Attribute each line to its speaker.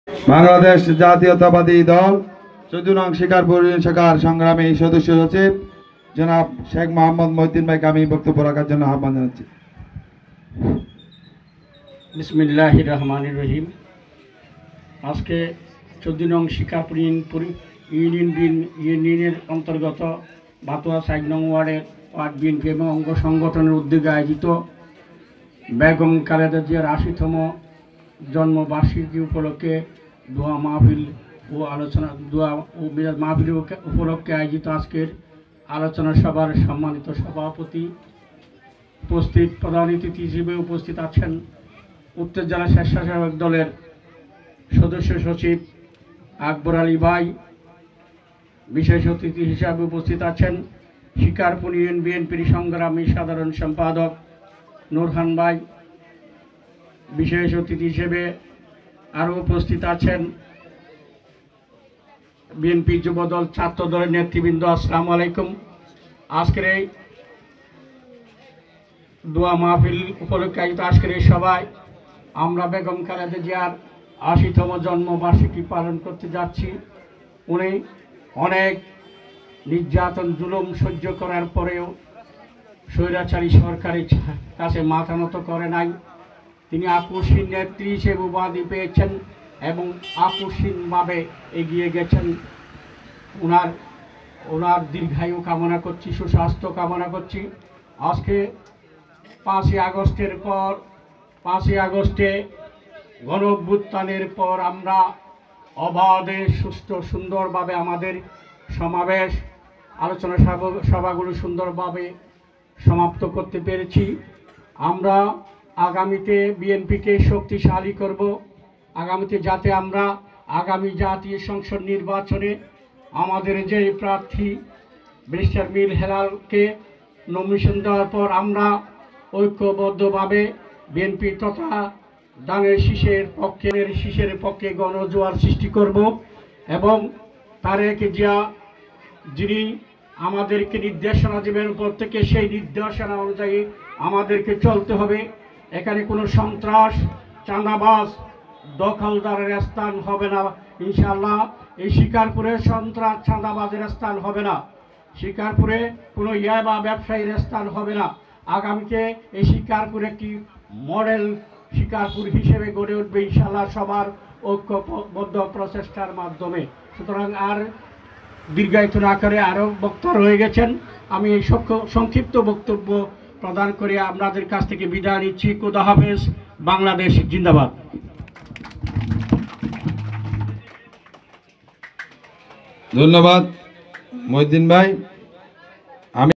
Speaker 1: বাংলাদেশ জাতীয়তাবাদী দল ১৪ নং শিকারপুর শাখার সংগ্রামী সদস্য সচিব জনাব শেখ মোহাম্মদ মহিউদ্দিন ভাইকে আমি বক্তব্য রাখার জন্য আহ্বান জানাচ্ছি।
Speaker 2: বিসমিল্লাহির রহমানির রহিম। আজকে ১৪ নং শিকারপুর ইউনিয়নের অন্তর্গত বাতুয়া ৪ নং ওয়ার্ডের ওয়ার্ড বিএনপি এবং অঙ্গ সংগঠনের উদ্যোগে আয়োজিত বেগম খালেদা জিয়ার ৮০তম জন্মবার্ষিকী উপলক্ষে দোয়া মাহফিল ও আলোচনা মাহফিল উপলক্ষে আয়োজিত আজকের আলোচনা সভার সম্মানিত সভাপতি, উপস্থিত প্রধান অতিথি হিসেবে উপস্থিত আছেন উত্তর জেলা স্বেচ্ছাসেবক দলের সদস্য সচিব আকবর আলী ভাই। বিশেষ অতিথি হিসাবে উপস্থিত আছেন শিকারপুর ইউনিয়ন বিএনপির সংগ্রামী সাধারণ সম্পাদক নুরহান ভাই। বিশেষ অতিথি হিসেবে আরও উপস্থিত আছেন বিএনপি যুবদল ছাত্র দলের নেতৃবৃন্দ। আসসালামু আলাইকুম। আজকের এই দোয়া মাহফিল উপলক্ষে আয়োজিত আজকের এই সভায় আমরা বেগম খালেদা জিয়ার ৮০তম জন্মবার্ষিকী পালন করতে যাচ্ছি। উনি অনেক নির্যাতন জুলুম সহ্য করার পরেও স্বৈরাচারী সরকারের কাছে মাথা নত করে নাই। তিনি আকস্মিক নেত্রী হিসেবে উপাধি পেয়েছেন এবং আকস্মিকভাবে এগিয়ে গেছেন। ওনার দীর্ঘায়ু কামনা করছি, সুস্বাস্থ্য কামনা করছি। আজকে ৫ই আগস্টে গণ অভ্যুত্থানের পর আমরা অবাধে সুস্থ সুন্দরভাবে আমাদের সমাবেশ আলোচনা সভাগুলো সুন্দরভাবে সমাপ্ত করতে পেরেছি। আমরা আগামীতে বিএনপিকে শক্তিশালী করব। আগামীতে যাতে আমরা আগামী জাতীয় সংসদ নির্বাচনে আমাদের যে প্রার্থী ব্যারিস্টার মিল হেলালকে নমিনেশন দেওয়ার পর আমরা ঐক্যবদ্ধভাবে বিএনপি তথা ধানের শীষের পক্ষে গণজোয়ার সৃষ্টি করব এবং তারেক জিয়া যিনি আমাদেরকে নির্দেশনা দেবেন প্রত্যেকে সেই নির্দেশনা অনুযায়ী আমাদেরকে চলতে হবে। এখানে কোনো সন্ত্রাস, চাঁদাবাজ, দখলদারের স্থান হবে না ইনশাআল্লাহ। এই শিকারপুরে সন্ত্রাস, চাঁদাবাজের স্থান হবে না। শিকারপুরে কোনো ইয়াবা ব্যবসায়ীর স্থান হবে না। আগামীতে এই শিকারপুর একটি মডেল শিকারপুর হিসেবে গড়ে উঠবে ইনশাআল্লাহ সবার ঐক্যবদ্ধ প্রচেষ্টার মাধ্যমে। সুতরাং আর দীর্ঘায়িত না করে আরও বক্তা রয়ে গেছেন, আমি এই সংক্ষিপ্ত বক্তব্য প্রদান করে আপনাদের কাছ থেকে বিদায় নিচ্ছি। খোদা হাফেজ। বাংলাদেশ জিন্দাবাদ।
Speaker 1: ধন্যবাদ মহিউদ্দিন ভাই।